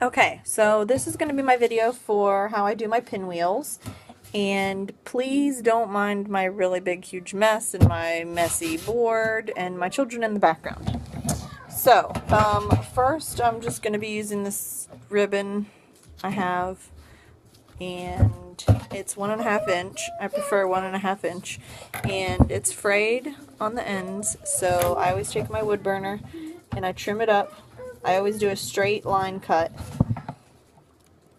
Okay, so this is going to be my video for how I do my pinwheels, and please don't mind my really big huge mess and my messy board and my children in the background. So, first I'm just going to be using this ribbon I have, and it's 1.5 inch. I prefer 1.5 inch, and it's frayed on the ends, so I always take my wood burner and I trim it up. I always do a straight line cut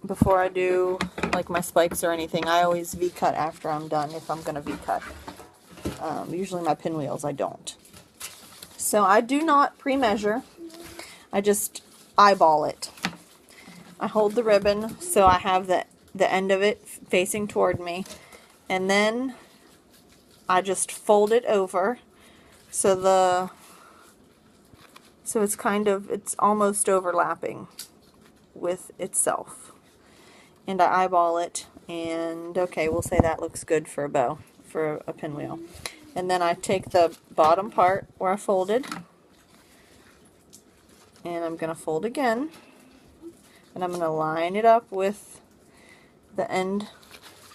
before I do like my spikes or anything. I always V-cut after I'm done if I'm going to V-cut. Usually my pinwheels I don't. So I do not pre-measure. I just eyeball it. I hold the ribbon so I have the end of it facing toward me, and then I just fold it over so it's almost overlapping with itself. And I eyeball it, and okay, we'll say that looks good for a bow, for a pinwheel. And then I take the bottom part where I folded, and I'm going to fold again, and I'm going to line it up with the end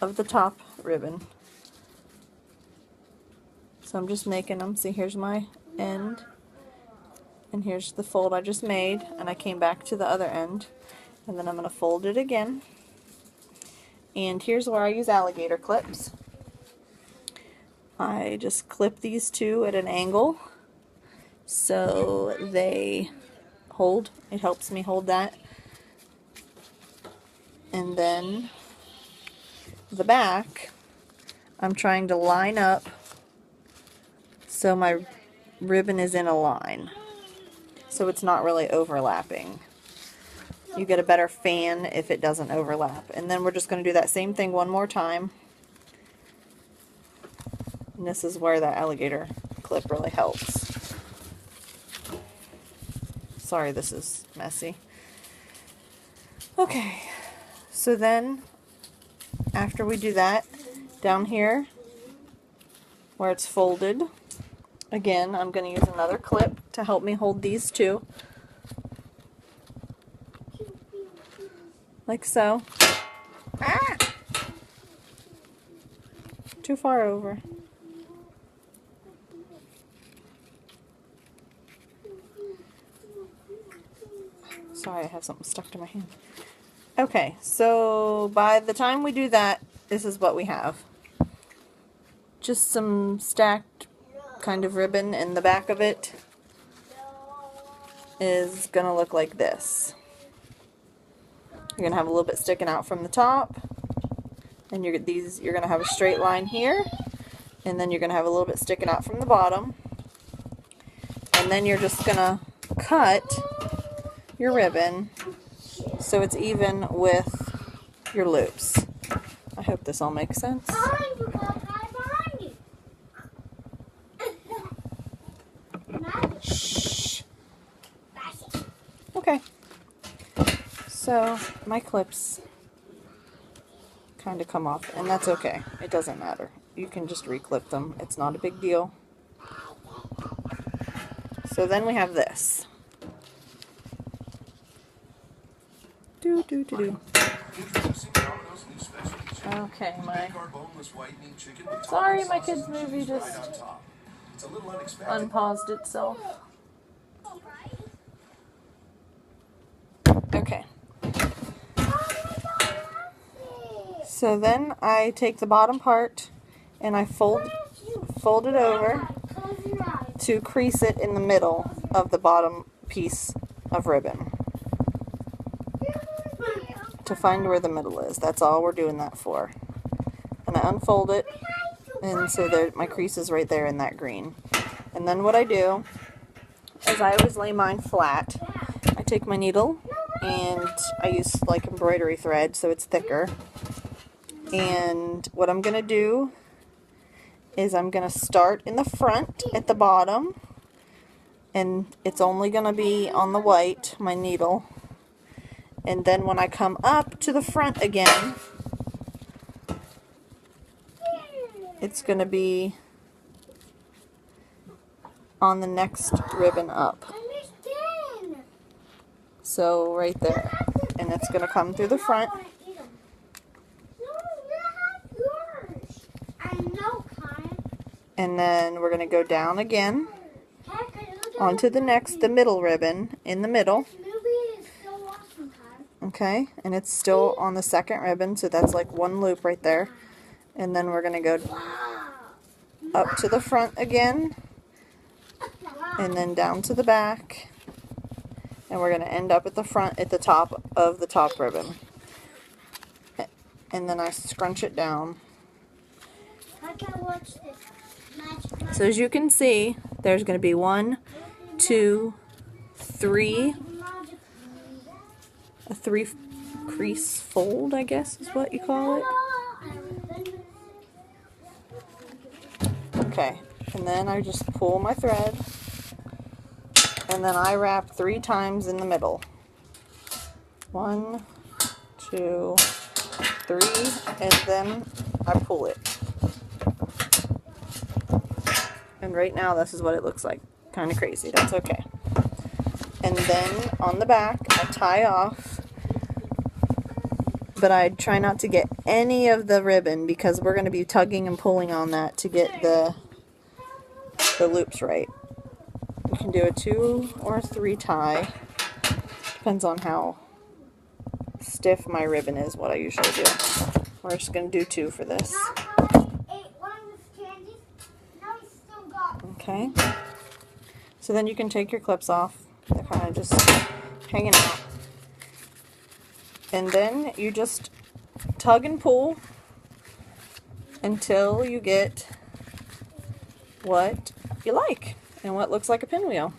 of the top ribbon. So I'm just making them. See, here's my end, and here's the fold I just made, and I came back to the other end, and then I'm going to fold it again. And here's where I use alligator clips. I just clip these two at an angle so they hold. It helps me hold that. And then the back, I'm trying to line up so my ribbon is in a line, so it's not really overlapping. You get a better fan if it doesn't overlap. And then we're just going to do that same thing one more time. And this is where that alligator clip really helps. Sorry, this is messy. Okay, so then after we do that, down here where it's folded, again, I'm going to use another clip to help me hold these two. Like so. Ah! Too far over. Sorry, I have something stuck to my hand. Okay, so by the time we do that, this is what we have. Just some stacked kind of ribbon, and the back of it is going to look like this. You're going to have a little bit sticking out from the top, and you're going to have a straight line here, and then you're going to have a little bit sticking out from the bottom, and then you're just going to cut your ribbon so it's even with your loops. I hope this all makes sense. Shh. Okay. So my clips kind of come off, and that's okay. It doesn't matter. You can just reclip them. It's not a big deal. So then we have this. Okay, sorry, my kids' movie just unpaused itself. Okay. So then I take the bottom part and I fold it over to crease it in the middle of the bottom piece of ribbon, to find where the middle is. That's all we're doing that for. And I unfold it, and so there, my crease is right there in that green. And then what I do is I always lay mine flat. I take my needle, and I use like embroidery thread so it's thicker. And what I'm going to do is I'm going to start in the front at the bottom, and it's only going to be on the white, my needle. And then when I come up to the front again, it's going to be on the next ribbon up. So right there. and it's going to come through the front. And then we're going to go down again onto the middle ribbon in the middle. Okay, and it's still on the second ribbon, so that's like one loop right there. And then we're going to go up to the front again, and then down to the back, and we're going to end up at the front at the top of the top ribbon. And then I scrunch it down. So as you can see, there's going to be 1, 2, 3, a 3 crease fold, I guess is what you call it. Okay, and then I just pull my thread, and then I wrap 3 times in the middle. 1, 2, 3, and then I pull it. And right now this is what it looks like. Kind of crazy. That's okay. And then on the back I tie off, but I try not to get any of the ribbon because we're going to be tugging and pulling on that to get the loops right. You can do a 2 or 3 tie. Depends on how stiff my ribbon is, what I usually do. We're just going to do 2 for this. Okay. So then you can take your clips off. They're kind of just hanging out. And then you just tug and pull until you get what you like and what looks like a pinwheel.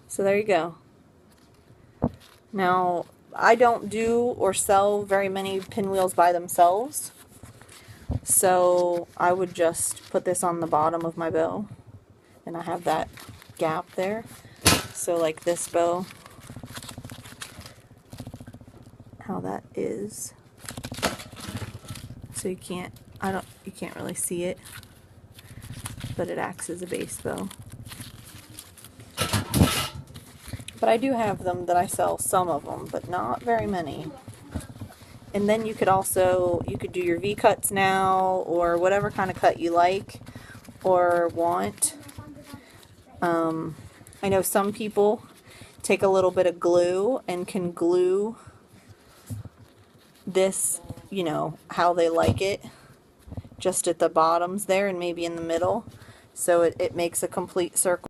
So there you go. Now, I don't do or sell very many pinwheels by themselves, so I would just put this on the bottom of my bow, and I have that gap there. So like this bow, how that is. So you can't really see it, but it acts as a base bow. But I do have them that I sell, some of them, but not very many. And then you could do your V-cuts now, or whatever kind of cut you like or want. I know some people take a little bit of glue and can glue this, you know, how they like it, just at the bottoms there and maybe in the middle, so it makes a complete circle.